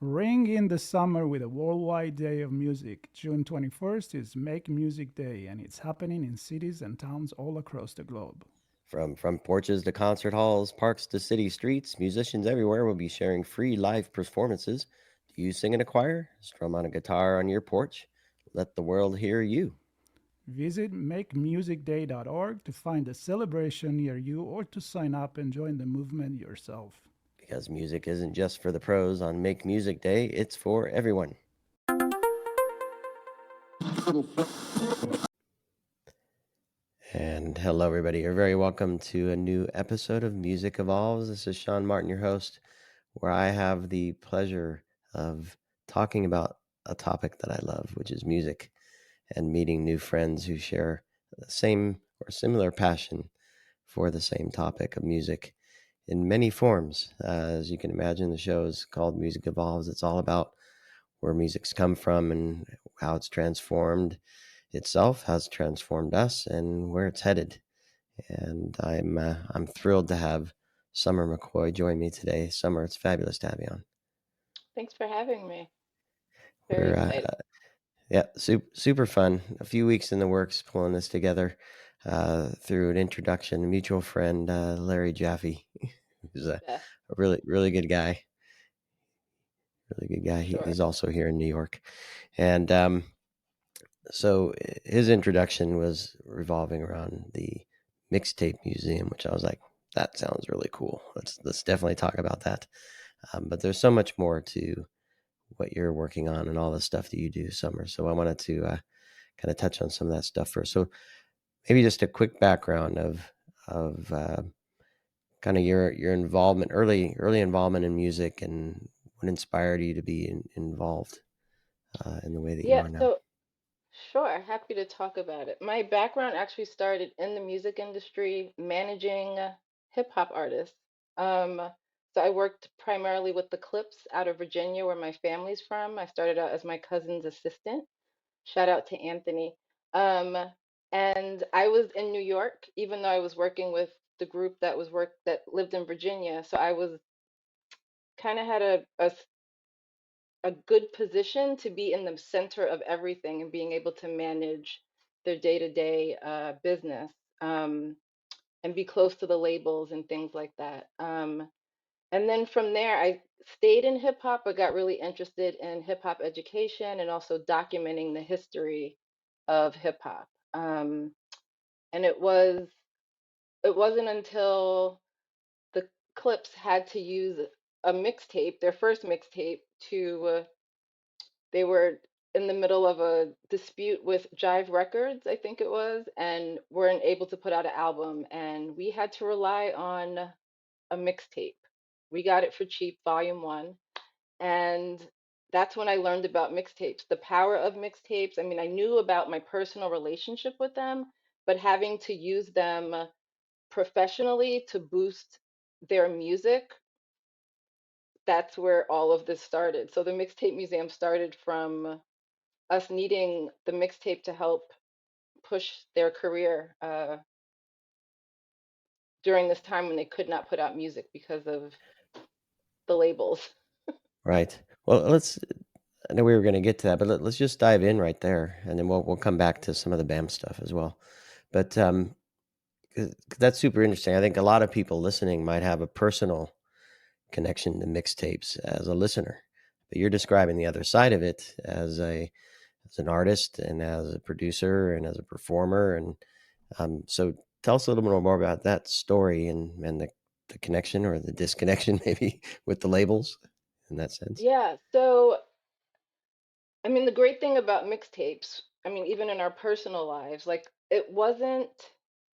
Ring in the summer with a worldwide day of music. June 21st is Make Music Day, and it's happening in cities and towns all across the globe. From porches to concert halls, parks to city streets, musicians everywhere will be sharing free live performances. Do you sing in a choir? Strum on a guitar on your porch? Let the world hear you. Visit makemusicday.org to find a celebration near you or to sign up and join the movement yourself. Because music isn't just for the pros on Make Music Day, it's for everyone. And hello, everybody. You're very welcome to a new episode of Music Evolves. This is Sean Martin, your host, where I have the pleasure of talking about a topic that I love, which is music, and meeting new friends who share the same or similar passion for the same topic of music in many forms. As you can imagine, the show is called Music Evolves. It's all about where music's come from and how it's transformed itself, how it's transformed us, and where it's headed. And I'm thrilled to have Sommer McCoy join me today. Sommer, it's fabulous to have you on. Thanks for having me. Very We're excited. Yeah, super fun. A few weeks in the works pulling this together through an introduction, a mutual friend, Larry Jaffe, who's Yeah, a really good guy. Really good guy. sure. He's also here in New York, and so his introduction was revolving around the Mixtape Museum, which I was like, that sounds really cool. Let's definitely talk about that. But there's so much more to what you're working on and all the stuff that you do, Summer. So I wanted to kind of touch on some of that stuff first. So maybe just a quick background of kind of your involvement, early involvement in music, and what inspired you to be involved in the way that you Yeah, are now. so sure, happy to talk about it. My background actually started in the music industry, managing hip hop artists. Um, so I worked primarily with the Clipse out of Virginia, where my family's from. I started out as my cousin's assistant. Shout out to Anthony. Um, and I was in New York, even though I was working with the group that lived in Virginia. So I was kind of had a good position to be in the center of everything and being able to manage their day-to-day business, um, and be close to the labels and things like that. And then from there, I stayed in hip hop, but got really interested in hip hop education and also documenting the history of hip hop. And it wasn't until the Clips had to use a mixtape, their first mixtape, to they were in the middle of a dispute with Jive Records, I think it was, and weren't able to put out an album. And we had to rely on a mixtape. We got it for cheap, volume one. And that's when I learned about mixtapes, the power of mixtapes. I mean, I knew about my personal relationship with them, but having to use them professionally to boost their music, that's where all of this started. So the Mixtape Museum started from us needing the mixtape to help push their career during this time when they could not put out music because of the labels. Right. Well, let's. I know we were going to get to that, but let's just dive in right there, and then we'll come back to some of the BAM stuff as well. But 'cause that's super interesting. I think a lot of people listening might have a personal connection to mixtapes as a listener, but you're describing the other side of it as an artist and as a producer and as a performer. And so tell us a little bit more about that story and the connection or the disconnection maybe with the labels in that sense. Yeah, so I mean, the great thing about mixtapes, I mean, even in our personal lives, like it wasn't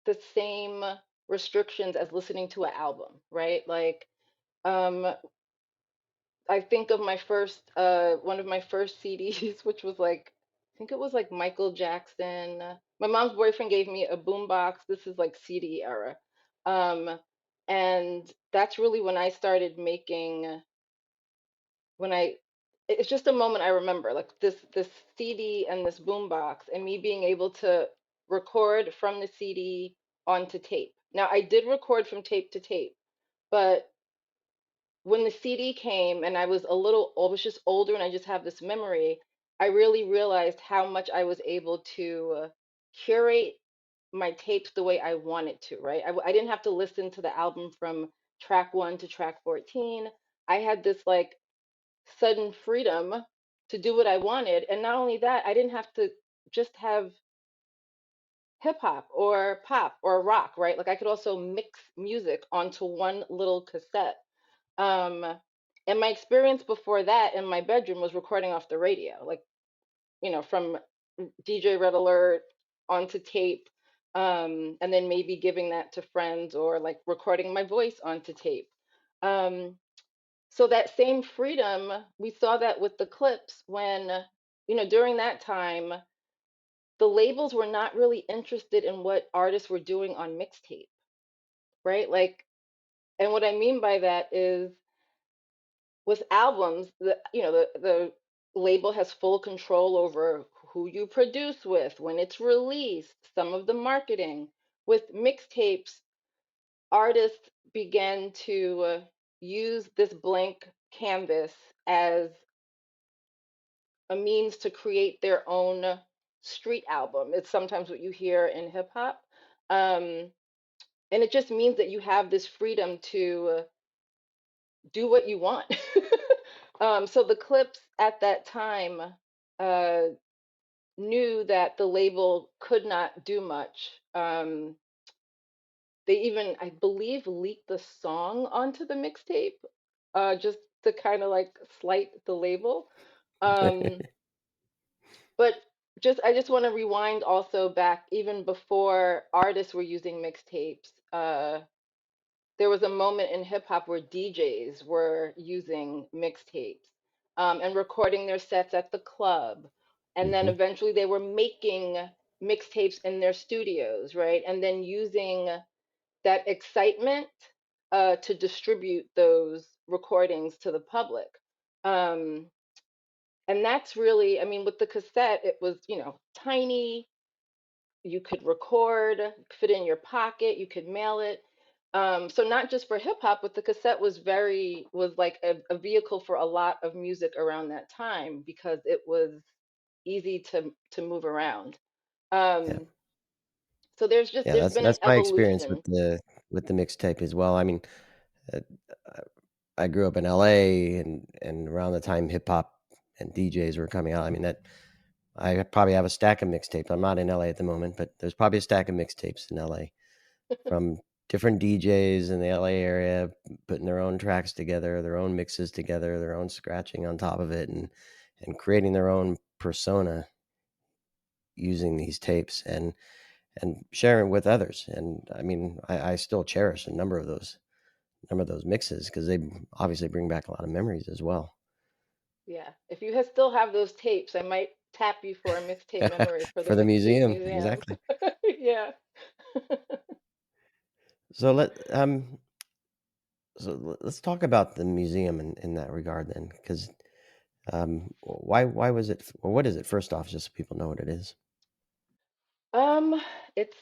the same restrictions as listening to an album, right? Like, um, I think of my first, one of my first CDs, which was like, I think it was like Michael Jackson. My mom's boyfriend gave me a boombox. This is like CD era. Um, and that's really when I started making, when I, it's just a moment I remember, like this CD and this boombox and me being able to record from the CD onto tape. Now, I did record from tape to tape, but when the CD came and I was just older and I just have this memory, I really realized how much I was able to curate my tapes the way I wanted to, right? I didn't have to listen to the album from track 1 to track 14. I had this like sudden freedom to do what I wanted. And not only that, I didn't have to just have hip hop or pop or rock, right? Like I could also mix music onto one little cassette. Um, and my experience before that in my bedroom was recording off the radio, like, from DJ Red Alert onto tape, and then maybe giving that to friends or like recording my voice onto tape. Um, so that same freedom, we saw that with the Clipse when, during that time, the labels were not really interested in what artists were doing on mixtape, right? Like, and what I mean by that is with albums, the label has full control over who you produce with, when it's released, some of the marketing. With mixtapes, artists began to use this blank canvas as a means to create their own street album. It's sometimes what you hear in hip hop. Um, and it just means that you have this freedom to do what you want. So the Clipse at that time uh, knew that the label could not do much. They even, I believe, leaked the song onto the mixtape, just to kind of like slight the label. Um, but I just want to rewind also back even before artists were using mixtapes. There was a moment in hip hop where DJs were using mixtapes, and recording their sets at the club. And then Hmm. eventually they were making mixtapes in their studios, right? And then using that excitement to distribute those recordings to the public. Um, and that's really, I mean, with the cassette, it was, tiny. You could record, fit in your pocket, you could mail it. So not just for hip hop, but the cassette was like a vehicle for a lot of music around that time because it was easy to move around. Yeah, Um, so yeah. there's been an That's my experience evolution. with the mixtape as well. I mean, uh, I grew up in LA, and around the time hip hop and DJs were coming out. I mean, that I probably have a stack of mixtapes. I'm not in LA at the moment, but there's probably a stack of mixtapes in LA from different DJs in the LA area putting their own tracks together, their own mixes together, their own scratching on top of it, and creating their own persona using these tapes and sharing with others. And I mean, I still cherish a number of those mixes because they obviously bring back a lot of memories as well. Yeah. If you still have those tapes, I might tap you for a mixtape memory for the For the Mixtape museum, Museum. exactly. Yeah. So let's talk about the museum in that regard then, because why was it, or what is it, first off, just so people know what it is? Um, it's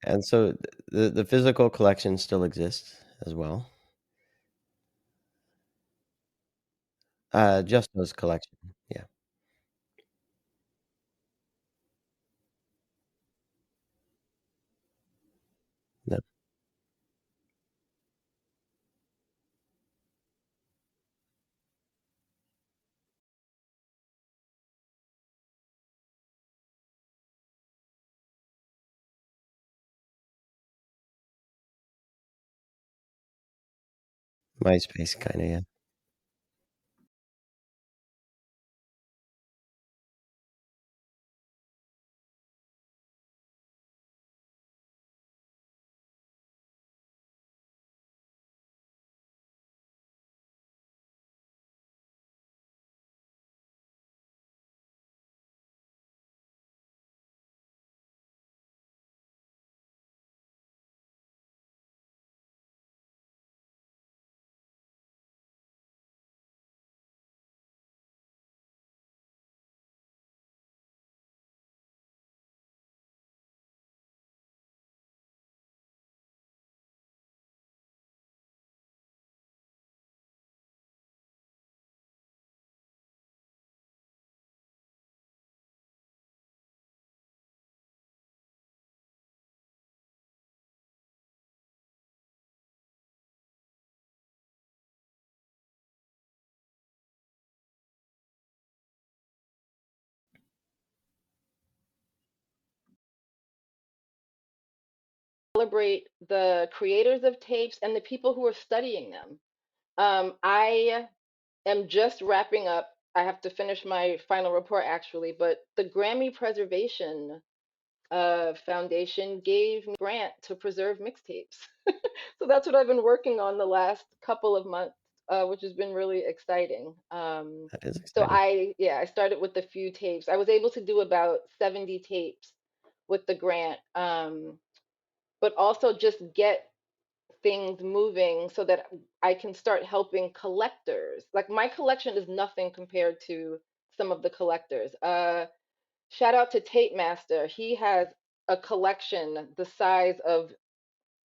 And so the physical collection still exists as well? Just those collection, yeah. No, MySpace kinda, yeah. Celebrate the creators of tapes and the people who are studying them. I am just wrapping up. I have to finish my final report actually, but the Grammy Preservation Foundation gave me a grant to preserve mixtapes. So that's what I've been working on the last couple of months, which has been really exciting. That is So exciting. yeah, I started with a few tapes. I was able to do about 70 tapes with the grant, but also just get things moving so that I can start helping collectors. Like my collection is nothing compared to some of the collectors. Shout out to Tape Master. He has a collection the size of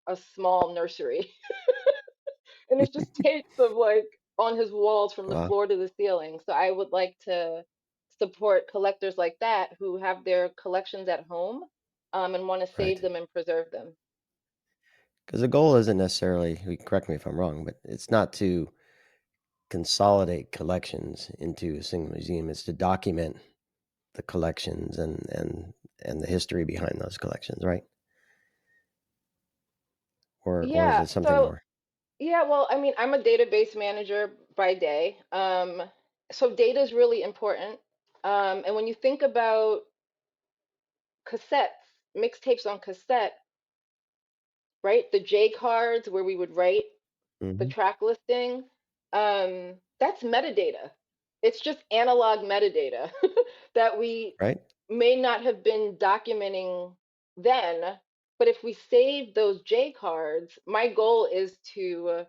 a small nursery. And it's just tapes of like on his walls from the Wow. floor to the ceiling. So I would like to support collectors like that who have their collections at home, and want to save Right. them and preserve them. Because the goal isn't necessarily, correct me if I'm wrong, but it's not to consolidate collections into a single museum. It's to document the collections and the history behind those collections, right? Or is Yeah, it something so more? yeah, well, I mean, I'm a database manager by day. So data is really important. And when you think about cassettes, mixtapes on cassette, right? The J cards where we would write the Hmm. track listing, that's metadata. It's just analog metadata that we Right. may not have been documenting then, but if we save those J cards, my goal is to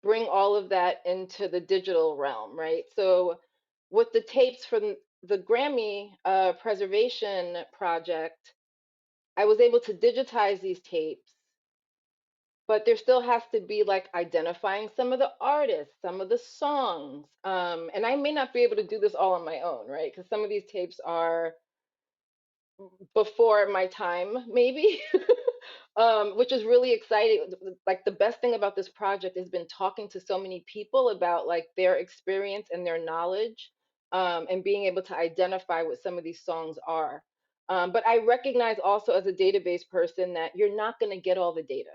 bring all of that into the digital realm, right? So with the tapes from the Grammy preservation project, I was able to digitize these tapes, but there still has to be like identifying some of the artists, some of the songs. And I may not be able to do this all on my own, right? Because some of these tapes are before my time, maybe, which is really exciting. Like the best thing about this project has been talking to so many people about like their experience and their knowledge, and being able to identify what some of these songs are. But I recognize also as a database person that you're not going to get all the data,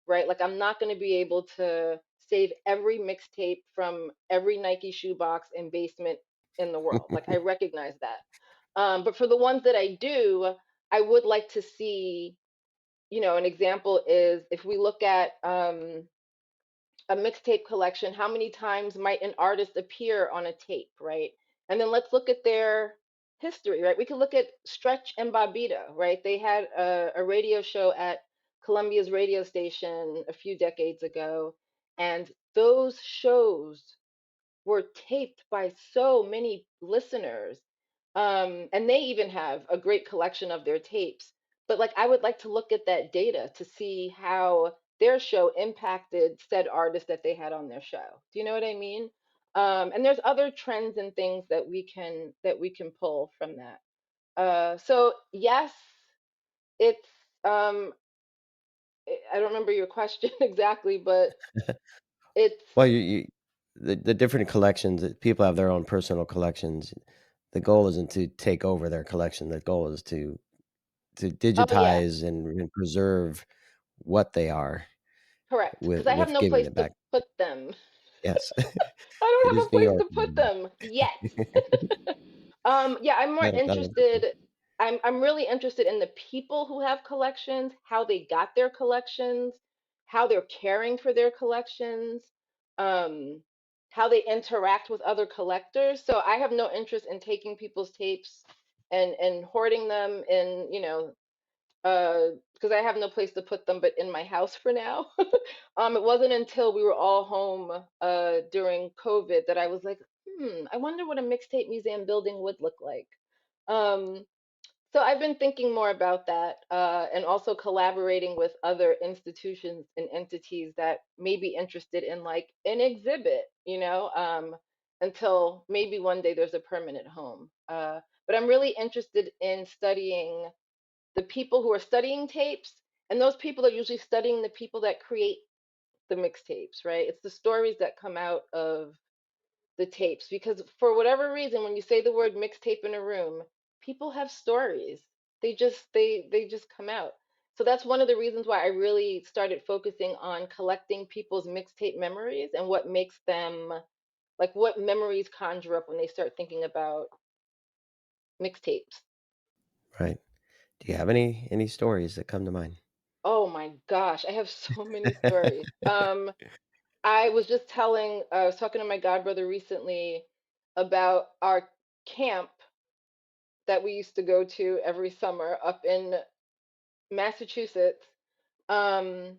right? Like I'm not going to be able to save every mixtape from every Nike shoebox and basement in the world. Like I recognize that. But for the ones that I do, I would like to see, an example is if we look at a mixtape collection, how many times might an artist appear on a tape, right? And then let's look at their history, right? We could look at Stretch and Bobita, right? They had a radio show at Columbia's radio station a few decades ago, and those shows were taped by so many listeners. And they even have a great collection of their tapes. But like, I would like to look at that data to see how their show impacted said artist that they had on their show. Do you know what I mean? And there's other trends and things that we can pull from that. So yes, it's I don't remember your question exactly, but it's Well, the different collections that people have their own personal collections. The goal isn't to take over their collection. The goal is to oh yeah, digitize and preserve what they are correct. Because I have with no giving place it to back. put them. Yes. I It don't have is a New place York, to put everybody. them yet. Yeah, I'm more Gotta let interested. I'm really interested in the people who have collections, how they got their collections, how they're caring for their collections, um, how they interact with other collectors. So I have no interest in taking people's tapes and hoarding them in, because I have no place to put them but in my house for now. It wasn't until we were all home during COVID that I was like, I wonder what a mixtape museum building would look like. Um, so I've been thinking more about that, and also collaborating with other institutions and entities that may be interested in like an exhibit, until maybe one day there's a permanent home. But I'm really interested in studying the people who are studying tapes, and those people are usually studying the people that create the mixtapes, right? It's the stories that come out of the tapes because for whatever reason, when you say the word mixtape in a room, people have stories. They just come out. So that's one of the reasons why I really started focusing on collecting people's mixtape memories and what makes them, like, what memories conjure up when they start thinking about mixtapes. Right. Do you have any stories that come to mind? Oh my gosh, I have so many stories. I was talking to my godbrother recently about our camp that we used to go to every summer up in Massachusetts. Um,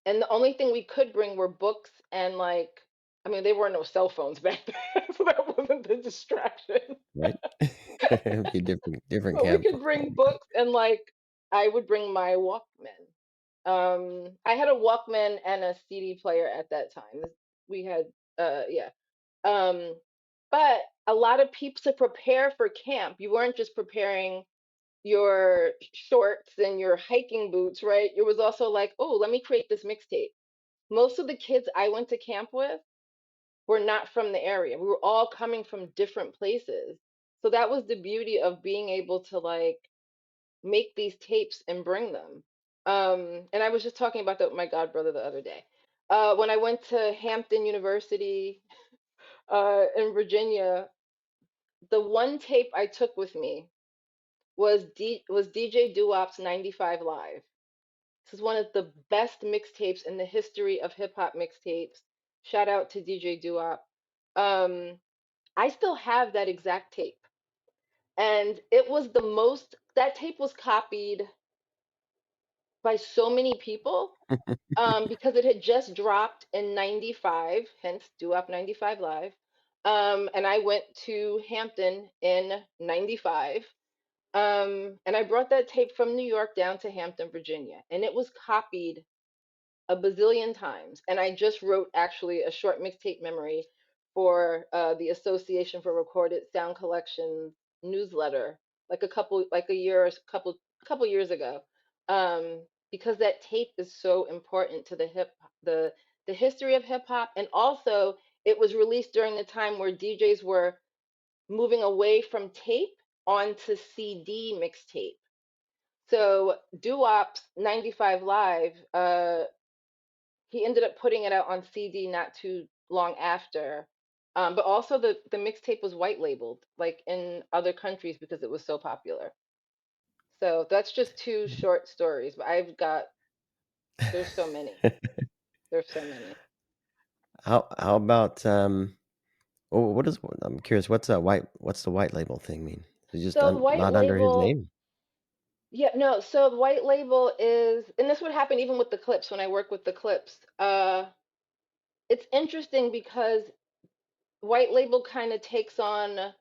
and the only thing we could bring were books and like, I mean, there were no cell phones back then, so that wasn't the distraction. Right? It'd be different But we camp. could bring books and like, I would bring my Walkman. I had a Walkman and a CD player at that time. We had, yeah. Um, But a lot of people, to prepare for camp, you weren't just preparing your shorts and your hiking boots, right? It was also like, oh, let me create this mixtape. Most of the kids I went to camp with were not from the area. We were all coming from different places. So that was the beauty of being able to like make these tapes and bring them. And I was just talking about that with my god brother the other day. When I went to Hampton University in Virginia, the one tape I took with me was DJ Doo-Wop's 95 Live. This is one of the best mixtapes in the history of hip hop mixtapes. Shout out to DJ Doo-Wop. Um, I still have that exact tape. And it was that tape was copied by so many people because it had just dropped in 95, hence Doo-Wop 95 Live. And I went to Hampton in 95. And I brought that tape from New York down to Hampton, Virginia, and it was copied a bazillion times. And I just wrote actually a short mixtape memory for the Association for Recorded Sound Collections newsletter, like a year or couple years ago, um, because that tape is so important to the the history of hip hop, and also it was released during the time where DJs were moving away from tape onto CD mixtape. So Doo-Wop's 95 Live, he ended up putting it out on CD not too long after. But also the mixtape was white labeled, like in other countries because it was so popular. So that's just two short stories, but there's so many. There's so many. How about what is I'm curious, what's the white label thing mean? It's just So the white not under his label, name? yeah, no, so the white label is, and this would happen even with the Clipse when I work with the Clipse. It's interesting because white label kind of takes on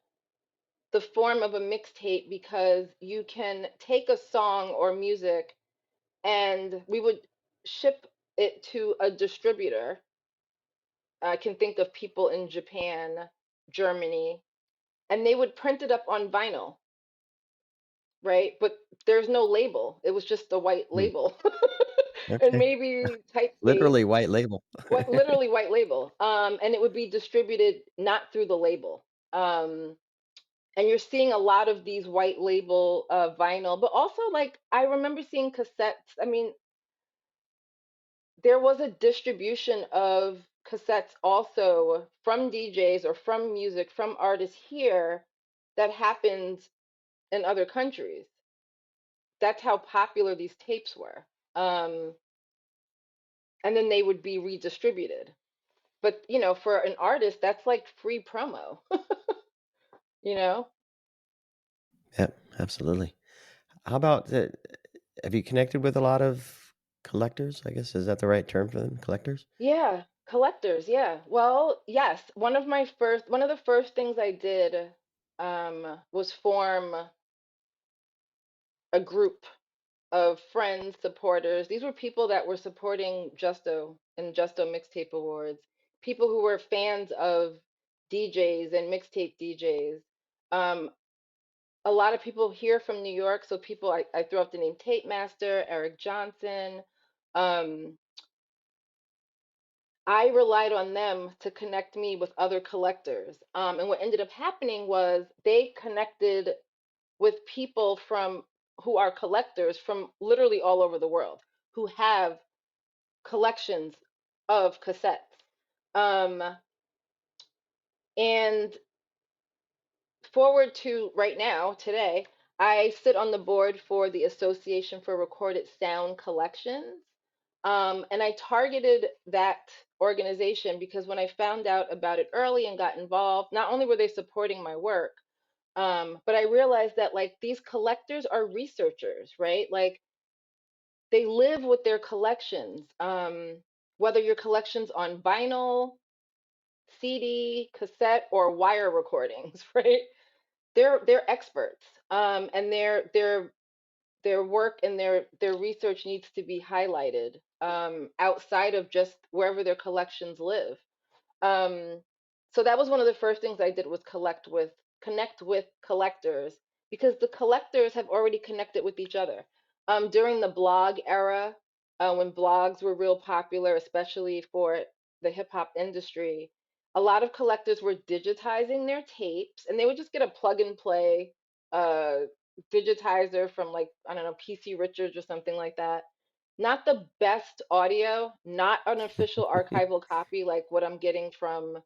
the form of a mixtape because you can take a song or music and we would ship it to a distributor. I can think of people in Japan, Germany, and they would print it up on vinyl, right? But there's no label. It was just a white Hmm, label and okay. maybe typeface, Literally white label. what literally white label. And it would be distributed not through the label. And you're seeing a lot of these white label vinyl, but also like I remember seeing cassettes. I mean, there was a distribution of cassettes also from DJs or from music from artists here that happens in other countries. That's how popular these tapes were. Um, and then they would be redistributed. But for an artist, that's like free promo, you know? Yep, absolutely. How about have you connected with a lot of collectors, I guess? Is that the right term for them? Collectors? Yeah, collectors, yeah. Well, yes, one of the first things I did was form a group of friends, supporters. These were people that were supporting Justo and Justo Mixtape Awards, people who were fans of DJs and mixtape DJs. Um, a lot of people here from New York, so I threw out the name Tape Master, Eric Johnson. Um, I relied on them to connect me with other collectors. And what ended up happening was they connected with people who are collectors from literally all over the world who have collections of cassettes. Um, and forward to right now, today, I sit on the board for the Association for Recorded Sound Collections. And I targeted that organization because when I found out about it early and got involved, not only were they supporting my work, but I realized that like these collectors are researchers, right? Like they live with their collections, whether your collection's on vinyl, CD, cassette, or wire recordings, right? They're experts, and their work and their research needs to be highlighted outside of just wherever their collections live. Um, So that was one of the first things I did was connect with collectors because the collectors have already connected with each other. During the blog era, when blogs were real popular, especially for the hip hop industry, a lot of collectors were digitizing their tapes, and they would just get a plug and play uh, digitizer from like I don't know PC Richards or something like that. Not the best audio, not an official archival copy like what I'm getting from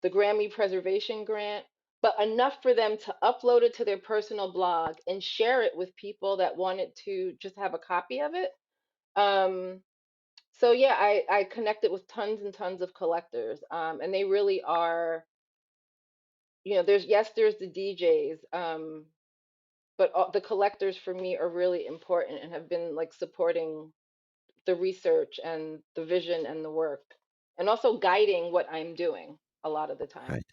the Grammy Preservation Grant, but enough for them to upload it to their personal blog and share it with people that wanted to just have a copy of it. Um, so yeah, I connected with tons and tons of collectors, and they really are, there's the DJs, but the collectors for me are really important and have been like supporting the research and the vision and the work, and also guiding what I'm doing a lot of the time. Right.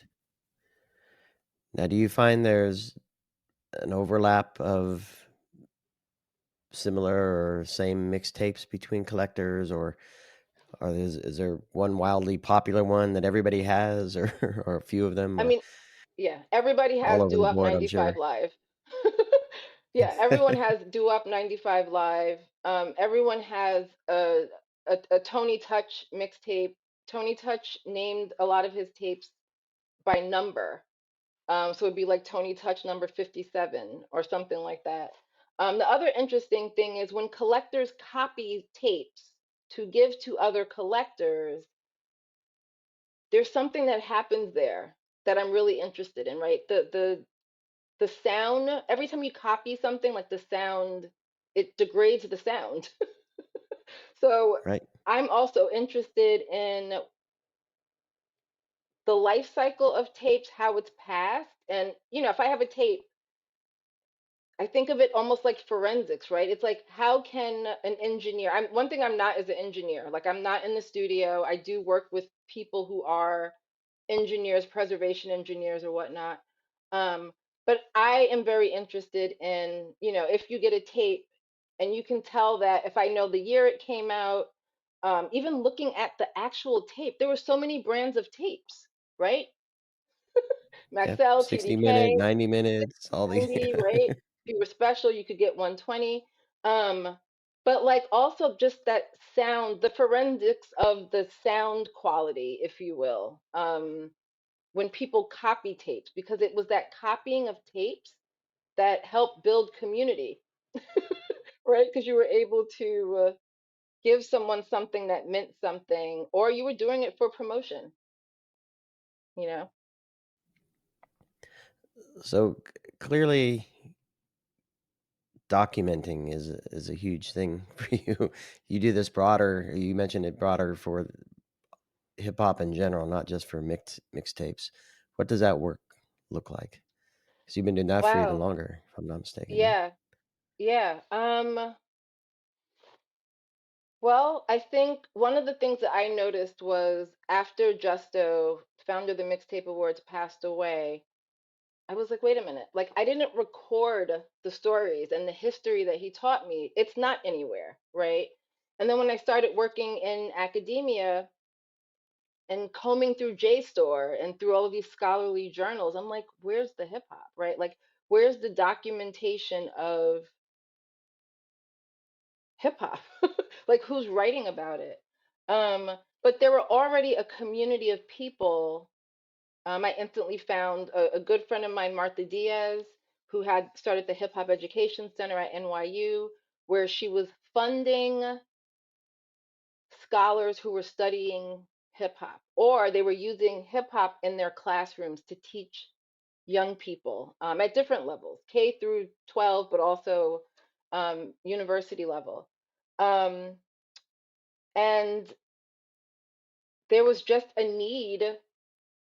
Now, do you find there's an overlap of similar or same mixtapes between collectors, or is there one wildly popular one that everybody has, or or a few of them I mean, yeah, everybody all has over Do the Up board? I'm 95 sure. Live. Yeah, everyone has Do Up 95 Live. Everyone has a Tony Touch mixtape. Tony Touch named a lot of his tapes by number. So it'd be like Tony Touch number 57 or something like that. The other interesting thing is when collectors copy tapes to give to other collectors, there's something that happens there that I'm really interested in, right? The sound, every time you copy something, like the sound, it degrades the sound. So Right. I'm also interested in the life cycle of tapes, how it's passed. And, if I have a tape, I think of it almost like forensics, right? It's like, how can an engineer, one thing I'm not is an engineer. Like, I'm not in the studio. I do work with people who are engineers, preservation engineers or whatnot. Um, but I am very interested in, if you get a tape and you can tell that if I know the year it came out, even looking at the actual tape, there were so many brands of tapes, right? Yeah. Maxell, 60 minute, TDK, 90 minutes, all the 90, right? If you were special, you could get 120. Um, but like also just that sound, the forensics of the sound quality, if you will, when people copy tapes, because it was that copying of tapes that helped build community, right? Because you were able to give someone something that meant something, or you were doing it for promotion, you know? So clearly, documenting is a huge thing for you. You do this broader. You mentioned it broader for hip hop in general, not just for mixtapes. What does that work look like? Because you've been doing that for even Wow. longer, if I'm not mistaken, right? Yeah. Yeah. Well, I think one of the things that I noticed was after Justo, founder of the Mixtape Awards, passed away, I was like, wait a minute. Like, I didn't record the stories and the history that he taught me. It's not anywhere, right? And then when I started working in academia and combing through JSTOR and through all of these scholarly journals, I'm like, where's the hip hop, right? Like, where's the documentation of hip hop? Like, who's writing about it? Um, but there were already a community of people. I instantly found a good friend of mine, Martha Diaz, who had started the Hip Hop Education Center at NYU, where she was funding scholars who were studying hip hop, or they were using hip hop in their classrooms to teach young people at different levels, K through 12, but also university level. Um, and there was just a need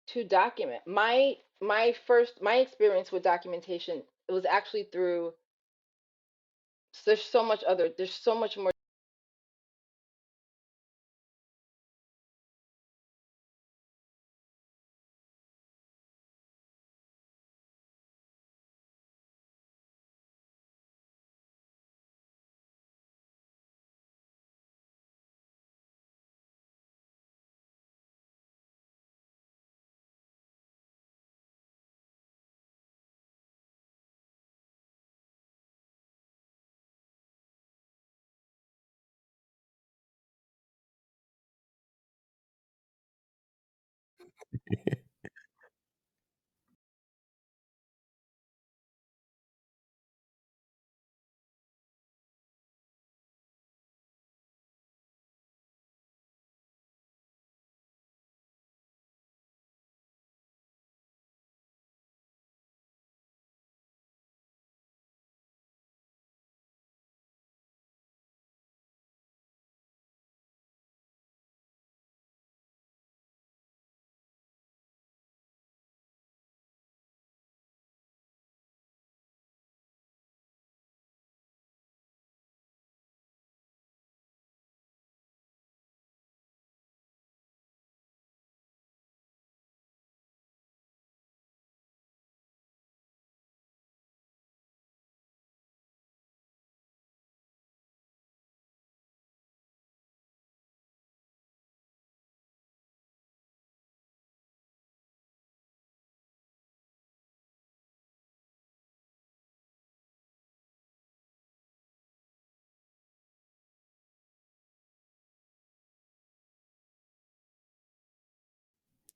to document. My experience with documentation, it was actually through, there's so much more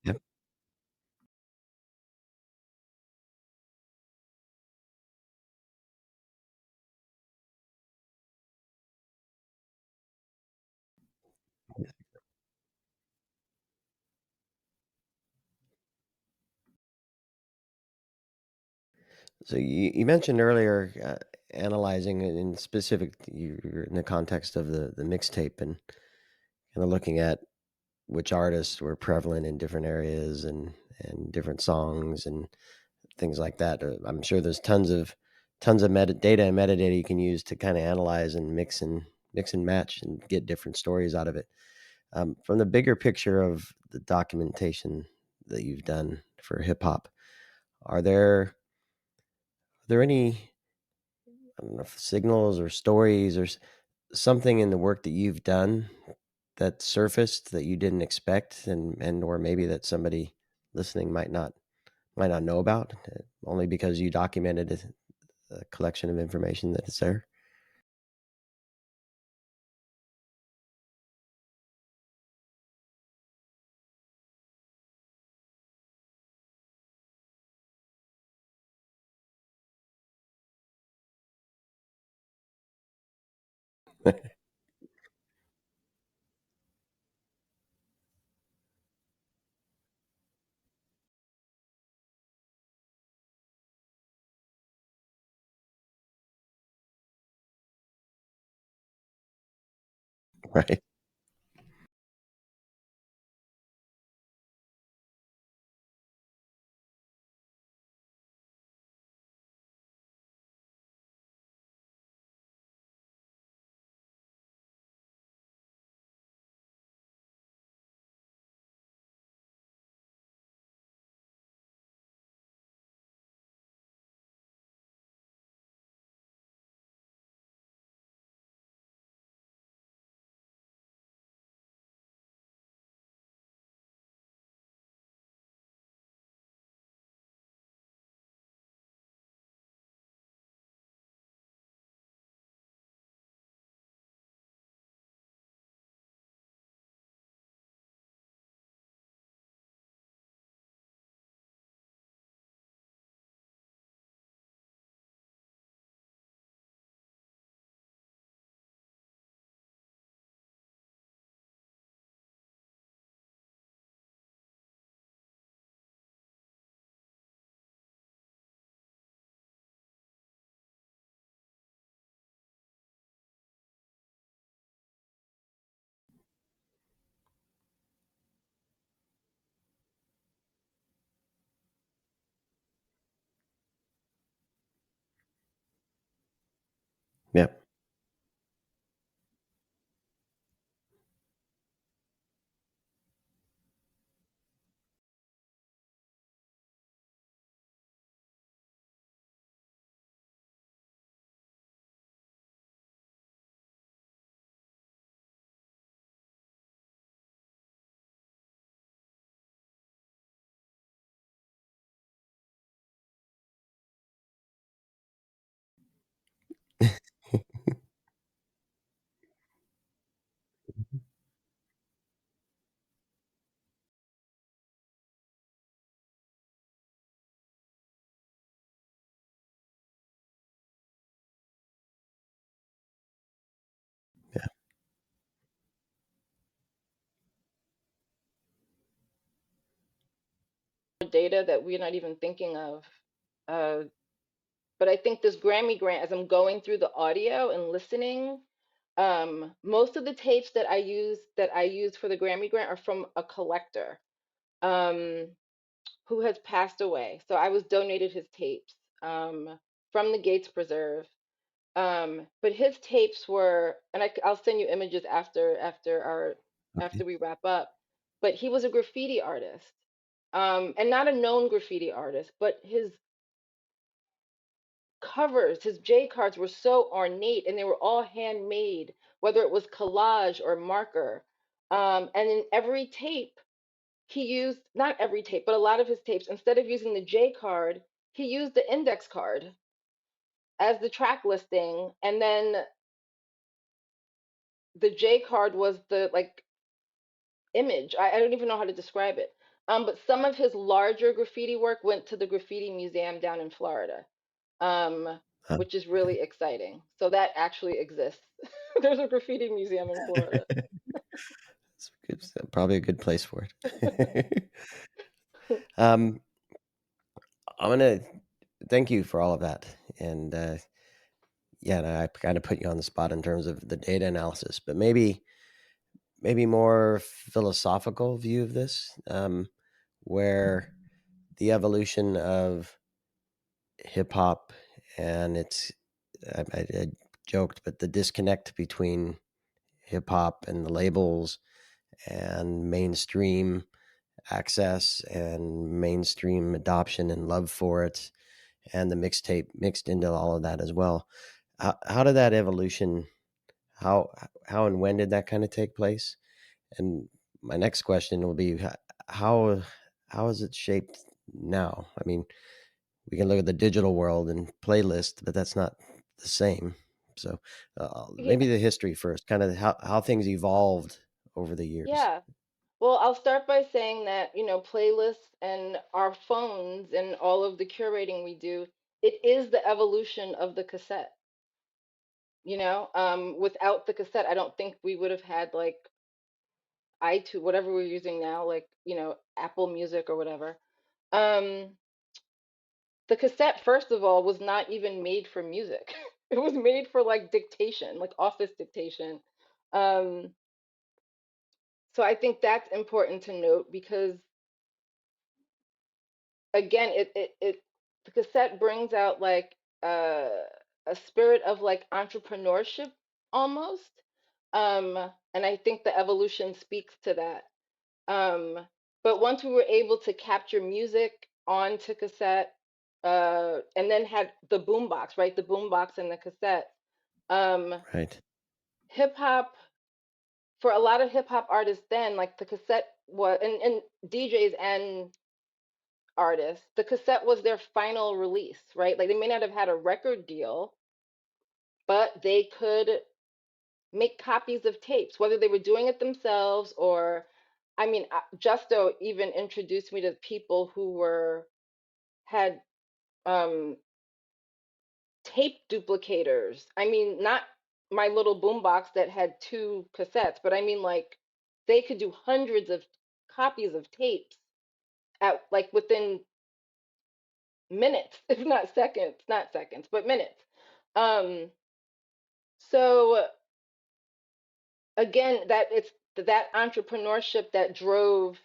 Yep. So you mentioned earlier analyzing it in specific, you're in the context of the mixtape and kind of looking at which artists were prevalent in different areas and different songs and things like that. I'm sure there's tons of metadata and metadata you can use to kind of analyze and mix and match and get different stories out of it. From the bigger picture of the documentation that you've done for hip hop, are there any, I don't know, signals or stories or something in the work that you've done that surfaced that you didn't expect, and or maybe that somebody listening might not know about, only because you documented a collection of information that is there? Right. data that we're not even thinking of. Uh, but I think this Grammy grant, as I'm going through the audio and listening, most of the tapes that I use for the Grammy grant are from a collector um, who has passed away. So I was donated his tapes from the Gates Preserve. But his tapes were, and I'll send you images Okay. after we wrap up. But he was a graffiti artist, and not a known graffiti artist, but his covers, his J cards were so ornate, and they were all handmade, whether it was collage or marker. And in every tape, he used, not every tape, but a lot of his tapes, instead of using the J card, he used the index card as the track listing, and then the J card was the like image. I don't even know how to describe it. But some of his larger graffiti work went to the Graffiti Museum down in Florida, um, Oh, which is really exciting. So that actually exists. There's a graffiti museum in Florida. it's probably a good place for it. um, I'm gonna thank you for all of that, and yeah, and I kind of put you on the spot in terms of the data analysis, but maybe more philosophical view of this, where the evolution of hip hop and I joked, but the disconnect between hip hop and the labels and mainstream access and mainstream adoption and love for it, and the mixtape mixed into all of that as well. How did that evolution? How how and when did that kind of take place? And my next question will be how how is it shaped now? I mean, we can look at the digital world and playlist, but that's not the same. So Yeah, maybe the history first, kind of how things evolved over the years. yeah. Well, I'll start by saying that, playlists and our phones and all of the curating we do, it is the evolution of the cassette. Without the cassette, I don't think we would have had like iTunes, whatever we're using now, like, Apple Music or whatever. Um, the cassette, first of all, was not even made for music. It was made for like dictation, like office dictation. Um, so I think that's important to note because again, the cassette brings out like uh, a spirit of like entrepreneurship almost. And I think the evolution speaks to that. Um, but once we were able to capture music onto cassette, and then had the boombox, right? The boombox and the cassette. Um, Right. hip hop, for a lot of hip hop artists then, like the cassette was, and DJs and artists, the cassette was their final release, right? Like they may not have had a record deal, but they could make copies of tapes, whether they were doing it themselves or, I mean, Justo even introduced me to people who had um, tape duplicators. I mean, not my little boombox that had two cassettes, but I mean, like, they could do hundreds of copies of tapes at like within minutes, if not seconds, but minutes. Um, so again, it's that entrepreneurship that drove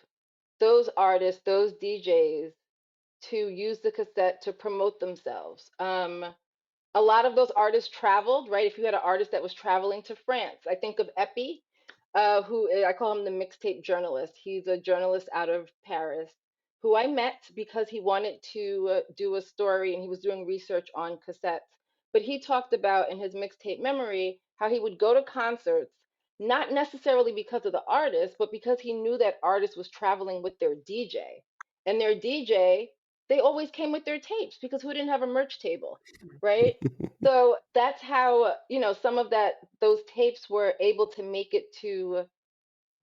those artists, those DJs to use the cassette to promote themselves. A lot of those artists traveled, right? If you had an artist that was traveling to France, I think of Epi, who I call him the mixtape journalist. He's a journalist out of Paris who I met because he wanted to do a story and he was doing research on cassettes. But he talked about in his mixtape memory how he would go to concerts, not necessarily because of the artist, but because he knew that artist was traveling with their DJ. And their DJ, they always came with their tapes because who didn't have a merch table, right? So that's how, some of those tapes were able to make it to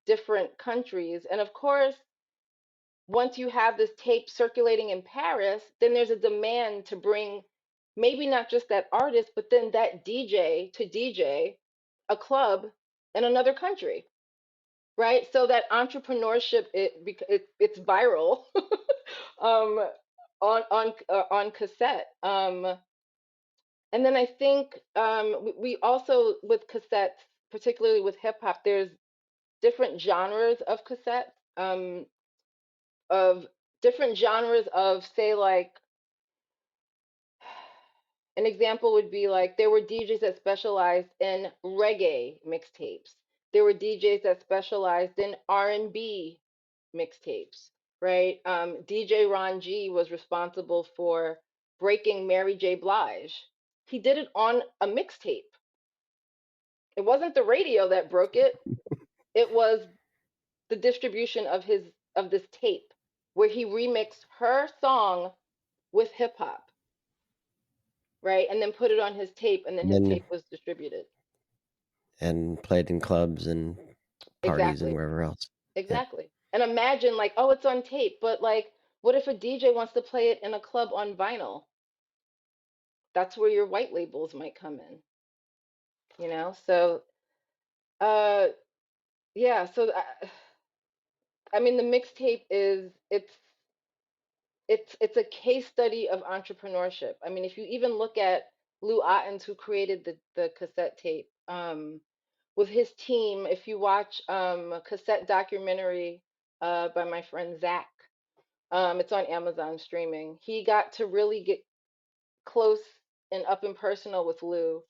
different countries. And of course, once you have this tape circulating in Paris, then there's a demand to bring maybe not just that artist, but then that DJ to DJ a club in another country, right? So that entrepreneurship, it's viral. um, on cassette. And then I think we also with cassettes, particularly with hip hop, there's different genres of cassettes, of different genres of, say, like an example would be like there were DJs that specialized in reggae mixtapes. There were DJs that specialized in R&B mixtapes, right? DJ Ron G was responsible for breaking Mary J. Blige. He did it on a mixtape. It wasn't the radio that broke it. It was the distribution of this tape where he remixed her song with hip hop, right? And then put it on his tape, and then And his then tape was distributed. and played in clubs and parties and Exactly. wherever else. Yeah. Exactly. And imagine like, oh, it's on tape, but like, what if a DJ wants to play it in a club on vinyl? That's where your white labels might come in, you know? So, uh, yeah. So, I mean, the mixtape is it's a case study of entrepreneurship. I mean, if you even look at Lou Ottens, who created the cassette tape, with his team, if you watch a cassette documentary by my friend Zach, it's on Amazon streaming. He got to really get close and up and personal with Lou,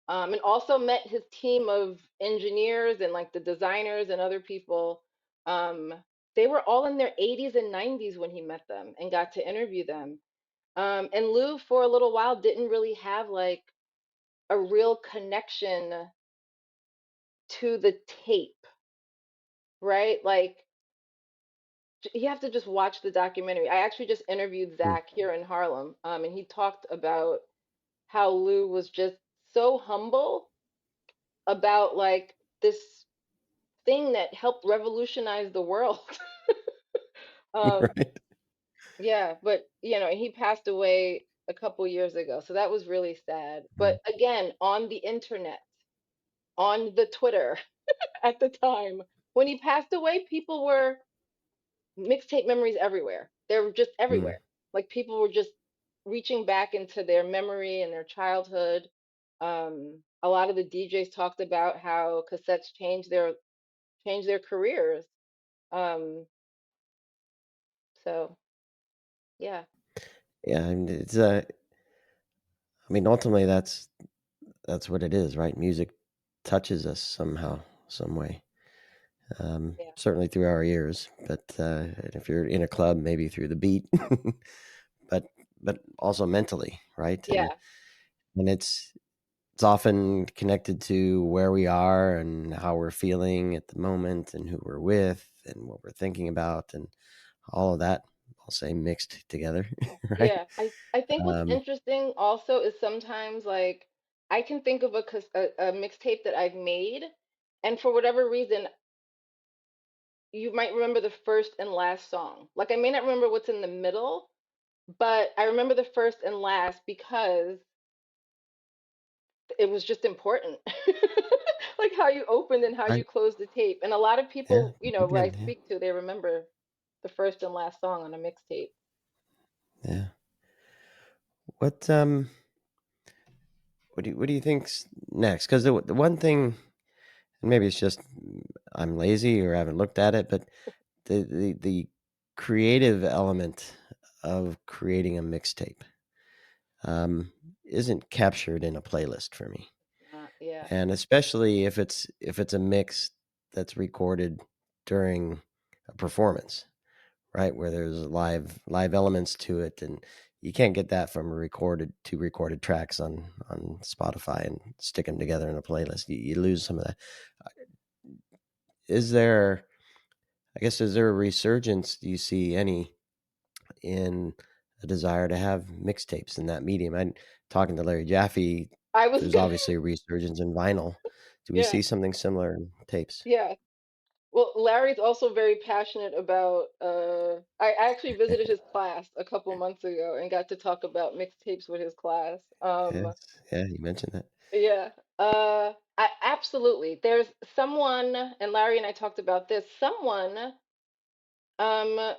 and also met his team of engineers and like the designers and other people. Um, they were all in their 80s and 90s when he met them and got to interview them. And Lou, for a little while, didn't really have like a real connection to the tape, right? Like, you have to just watch the documentary. I actually just interviewed Mm. Zach here in Harlem, and he talked about how Lou was just so humble about like this thing that helped revolutionize the world. um, Right. yeah, but he passed away a couple years ago, so that was really sad. But Mm. again, on the internet, on the Twitter at the time when he passed away, people were mixtape memories everywhere. They were just Mm. everywhere. Like people were just reaching back into their memory and their childhood. A lot of the DJs talked about how cassettes changed their careers. Um, so yeah, Yeah, and it's I mean ultimately that's what it is, right? Music touches us somehow, some way. yeah, Certainly through our ears, but if you're in a club, maybe through the beat, but also mentally, right? yeah, And it's often connected to where we are and how we're feeling at the moment and who we're with and what we're thinking about and all of that. I'll say mixed together, right? yeah. I think what's Um, interesting also is sometimes like I can think of a mixtape that I've made, and for whatever reason, you might remember the first and last song. Like I may not remember what's in the middle, but I remember the first and last because it was just important. Like how you opened and how I you closed the tape. And a lot of yeah, people, you where I did, yeah, speak to, they remember the first and last song on a mixtape. yeah. What what do you think's next? Because the one thing, and maybe it's just I'm lazy or haven't looked at it, but the creative element of creating a mixtape um, isn't captured in a playlist for me, Yeah, and especially if it's a mix that's recorded during a performance, right, where there's live elements to it, and you can't get that from two recorded tracks on Spotify and stick them together in a playlist. You lose some of that. Is there, I guess, is there a resurgence? Do you see any in a desire to have mixtapes in that medium? I'm talking to Larry Jaffe. I was There's gonna. obviously a resurgence in vinyl. Do we Yeah, see something similar in tapes? yeah. Well, Larry's also very passionate about. I actually visited his class a couple months ago and got to talk about mixtapes with his class. Yes. Yeah, you mentioned that. Yeah. Absolutely. There's someone, and Larry and I talked about this. Someone, um,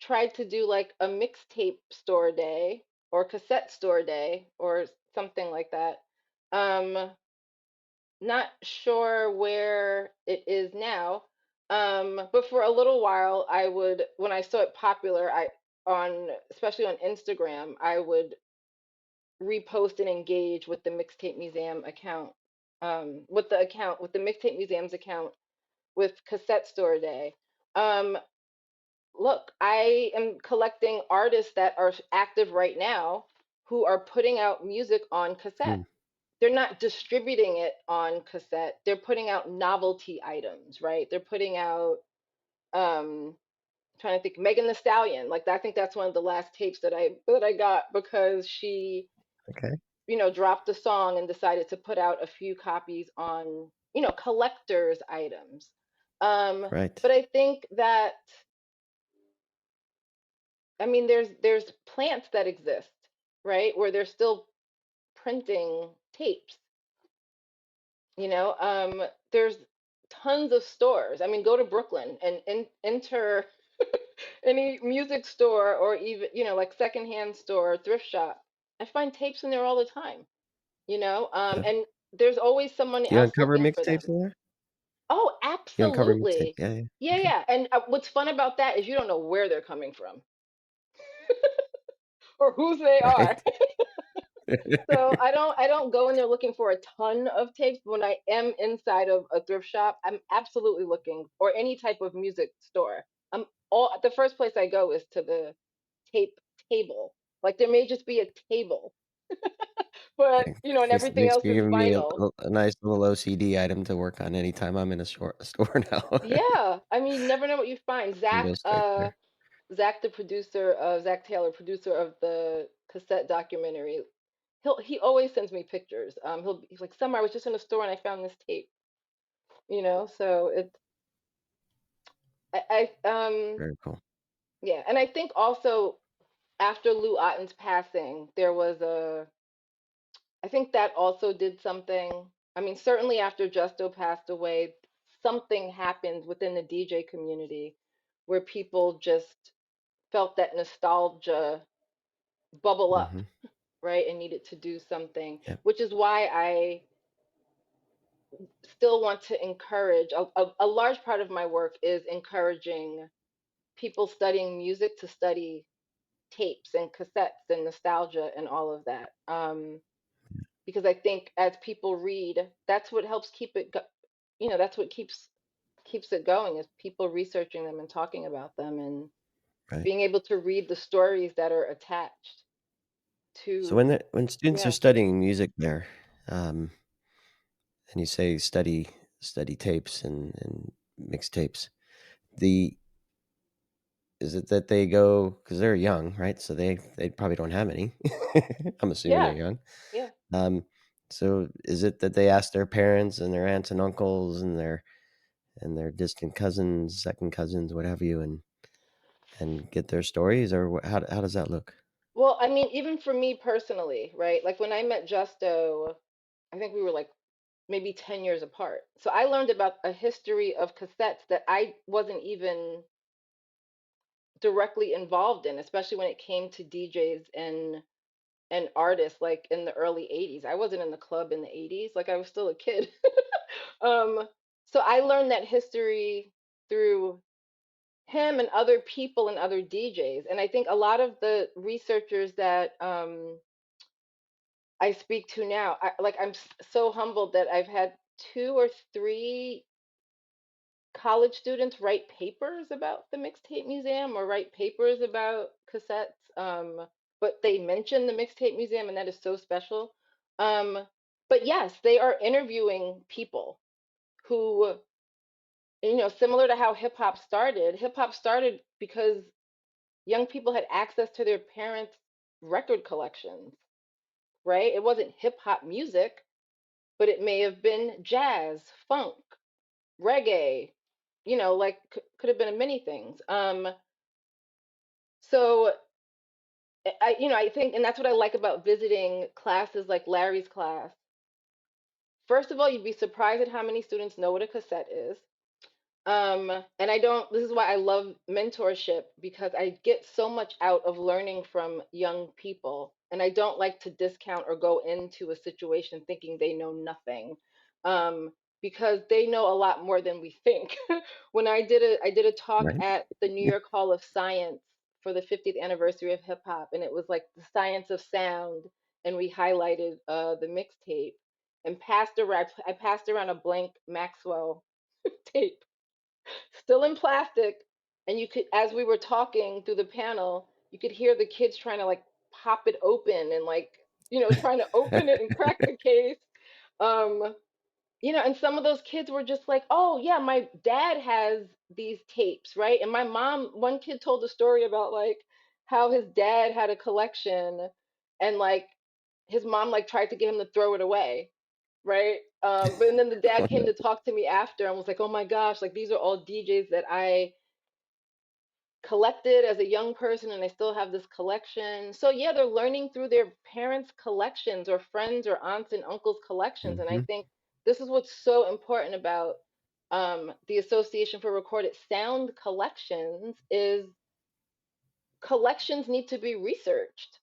tried to do like a mixtape store day or cassette store day or something like that. Um, Not sure where it is now. But for a little while, I would, when I saw it popular, especially on Instagram, I would repost and engage with the Mixtape Museum account, with the Mixtape Museum's account with Cassette Store Day. Um, Look, I am collecting artists that are active right now who are putting out music on cassette. Hmm. They're not distributing it on cassette. They're putting out novelty items, right? They're putting out trying to think, Megan the Stallion. Like I think that's one of the last tapes that I got because she, Okay. dropped the song and decided to put out a few copies on, collectors items. Right. But I think that there's plants that exist, right? Where they're still printing tapes, there's tons of stores. I mean, go to Brooklyn and enter any music store or even, like secondhand store, or thrift shop. I find tapes in there all the time, Yep. and there's always someone Do you else uncover looking for mixtapes them. in there? Oh, You uncover mixtape. absolutely. Yeah. Yeah. Yeah, Okay. yeah. And what's fun about that is you don't know where they're coming from or whose they are. Right. So I don't go in there looking for a ton of tapes. But when I am inside of a thrift shop, I'm absolutely looking, or any type of music store. The first place I go is to the tape table. Like there may just be a table, but Thanks. and everything Thanks else for is giving me vinyl. a nice little OCD item to work on anytime I'm in a store now. Yeah, I mean, you never know what you find. Can go straight there. Zach, the producer, Zach Taylor, producer of the cassette documentary, he always sends me pictures. He's like, Summer, I was just in a store and I found this tape. So I Very cool. yeah, and I think also after Lou Otten's passing, I think that also did something. I mean, certainly after Justo passed away, something happened within the DJ community where people just felt that nostalgia bubble up, Hmm. right, and needed to do something, Yep. which is why I still want to encourage a large part of my work is encouraging people studying music to study tapes and cassettes and nostalgia and all of that. Because I think as people read, that's what helps that's what keeps it going is people researching them and talking about them and Right. being able to read the stories that are attached So to. when students are Yeah, studying music there, um, and you say study tapes and mixtapes, the is it that they go because they're young, right? So they probably don't have any. I'm assuming they're yeah, young. yeah, Um, so is it that they ask their parents and their aunts and uncles and their distant cousins, second cousins, what have you, and get their stories, or how does that look? well, I mean, even for me personally, right, like when I met Justo, I think we were like maybe 10 years apart. So I learned about a history of cassettes that I wasn't even directly involved in, especially when it came to DJs and artists like in the early 80s. I wasn't in the club in the 80s, like I was still a kid. um so I learned that history through him and other people and other DJs. And I think a lot of the researchers that I speak to now, I'm so humbled that I've had two or three college students write papers about the Mixtape Museum or write papers about cassettes. But they mention the Mixtape Museum, and that is so special. Um, but yes, they are interviewing people who, similar to how hip hop started because young people had access to their parents' record collections, right? It wasn't hip hop music, but it may have been jazz, funk, reggae, like could have been many things. So I think, and that's what I like about visiting classes like Larry's class. First of all, you'd be surprised at how many students know what a cassette is. And I don't, this is why I love mentorship, because I get so much out of learning from young people. And I don't like to discount or go into a situation thinking they know nothing, um, because they know a lot more than we think. When I did a talk Right. at the New York Hall of Science for the 50th anniversary of hip hop, and it was like the science of sound, and we highlighted the mixtape and I passed around a blank Maxwell tape, still in plastic. And you could, as we were talking through the panel, you could hear the kids trying to like pop it open and like, trying to open it and crack the case. Um, and some of those kids were just like, oh, yeah, my dad has these tapes, right? And my mom, one kid told a story about like how his dad had a collection, and like his mom like tried to get him to throw it away, right? But and then the dad came to talk to me after and was like, oh my gosh, like these are all DJs that I collected as a young person, and I still have this collection. So yeah, they're learning through their parents' collections or friends or aunts and uncles' collections. And I Mm-hmm. think this is what's so important about the Association for Recorded Sound Collections is collections need to be researched,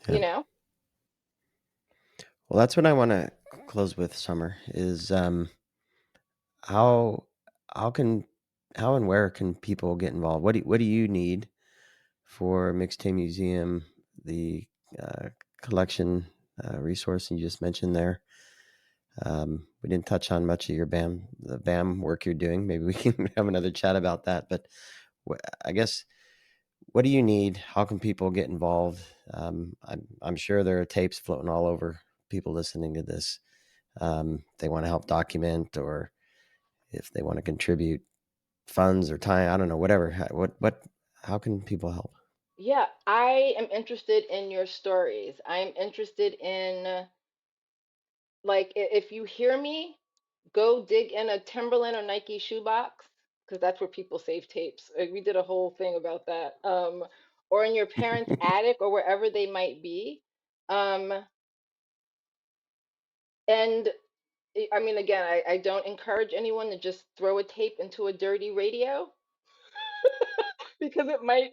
Yeah. you know? Well, that's what I want to close with, Summer, is how how can how and where can people get involved? What do you need for Mixtape Museum, the uh, collection resource you just mentioned there? We didn't touch on much of the BAM work you're doing. Maybe we can have another chat about that. But I guess, what do you need? How can people get involved? I'm sure there are tapes floating all over people listening to this. They want to help document, or if they want to contribute funds or time, I don't know, whatever. How can people help? Yeah, I am interested in your stories. I'm interested in, like, if you hear me, go dig in a Timberland or Nike shoebox, because that's where people save tapes. We did a whole thing about that. Or in your parents' attic or wherever they might be. Um, and I mean, again, I don't encourage anyone to just throw a tape into a dirty radio because it might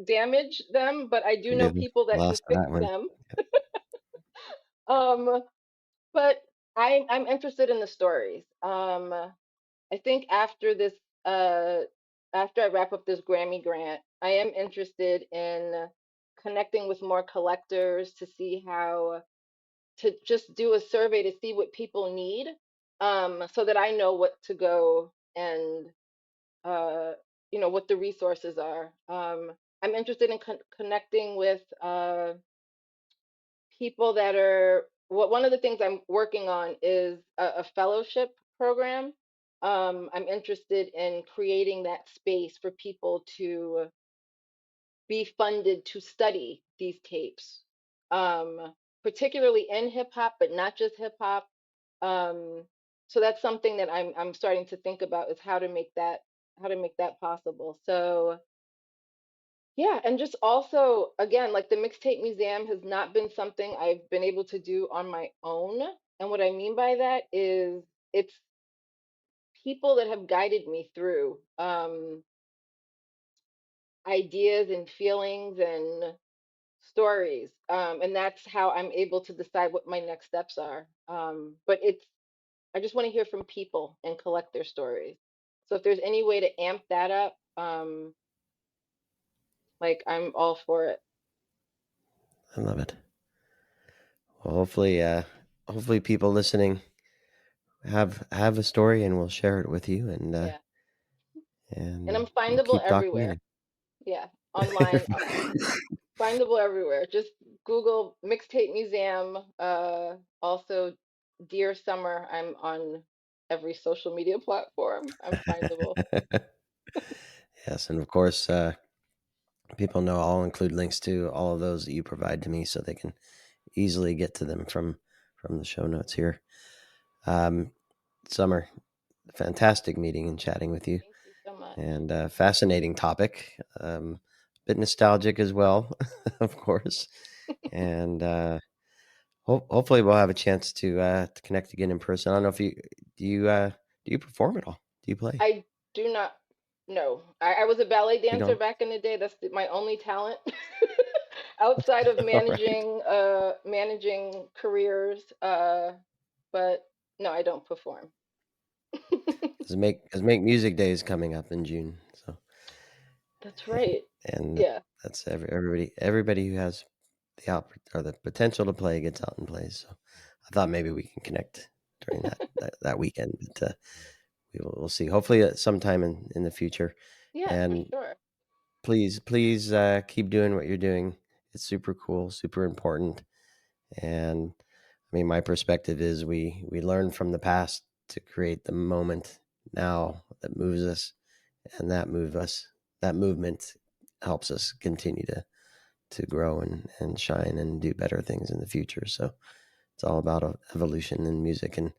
damage them, but I do know Forgive me, people that can lost fix that one. them. Um, but I'm interested in the stories. I think uh, after I wrap up this Grammy grant, I am interested in connecting with more collectors to see how to just do a survey to see what people need, so that I know what to go and uh, what the resources are. I'm interested in connecting with people that are, one of the things I'm working on is a fellowship program. I'm interested in creating that space for people to be funded to study these tapes, particularly in hip hop, but not just hip hop. Um, so that's something that I'm starting to think about, is how to make that possible. So yeah, and just also, again, like the Mixtape Museum has not been something I've been able to do on my own. And what I mean by that is it's people that have guided me through ideas and feelings and stories. And that's how I'm able to decide what my next steps are. But I just want to hear from people and collect their stories. So if there's any way to amp that up, like I'm all for it. I love it. Well, hopefully people listening have a story, and we'll share it with you, Yeah. And and I'm we'll findable keep everywhere. documenting. Yeah, online, findable everywhere. Just Google Mixtape Museum. Also, Dear Summer. I'm on every social media platform. I'm findable. Yes, and of course, people know I'll include links to all of those that you provide to me, so they can easily get to them from the show notes here. Um, Summer, fantastic meeting and chatting with you, Thank you so much. and fascinating topic. Bit nostalgic as well, of course, and hopefully we'll have a chance to connect again in person. I don't know if do you perform at all? Do you play? I do not know. I was a ballet You dancer don't? back in the day. That's my only talent outside of All right. managing careers. But no, I don't perform. Cause make music day is coming up in June. So That's right. and Yeah. that's everybody who has the potential to play gets out and plays. So I thought maybe we can connect during that weekend, but we'll see. Hopefully, at sometime in the future. Yeah, for And sure. please keep doing what you're doing. It's super cool, super important. And I mean, my perspective is we learn from the past to create the moment now that moves us, and that movement helps us continue to grow and shine and do better things in the future. So it's all about evolution in music, and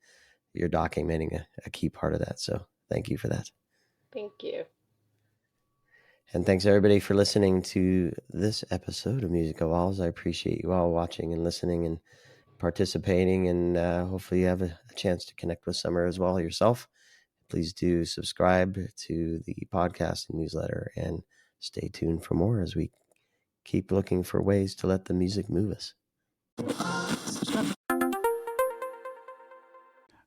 you're documenting a key part of that. So thank you for that. Thank you. And thanks everybody for listening to this episode of Music Evolves. I appreciate you all watching and listening and participating, and hopefully you have a chance to connect with Sommer as well yourself. Please do subscribe to the podcast and newsletter, and stay tuned for more as we keep looking for ways to let the music move us.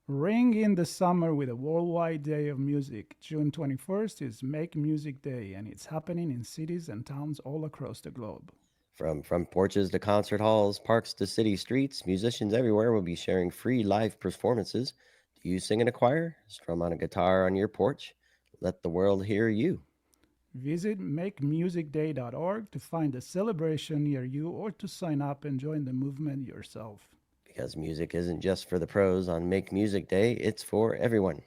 Ring in the summer with a worldwide day of music. June 21st is Make Music Day, and it's happening in cities and towns all across the globe. From porches to concert halls, parks to city streets, musicians everywhere will be sharing free live performances. Do you sing in a choir? Strum on a guitar on your porch? Let the world hear you. Visit makemusicday.org to find a celebration near you or to sign up and join the movement yourself. Because music isn't just for the pros on Make Music Day, it's for everyone.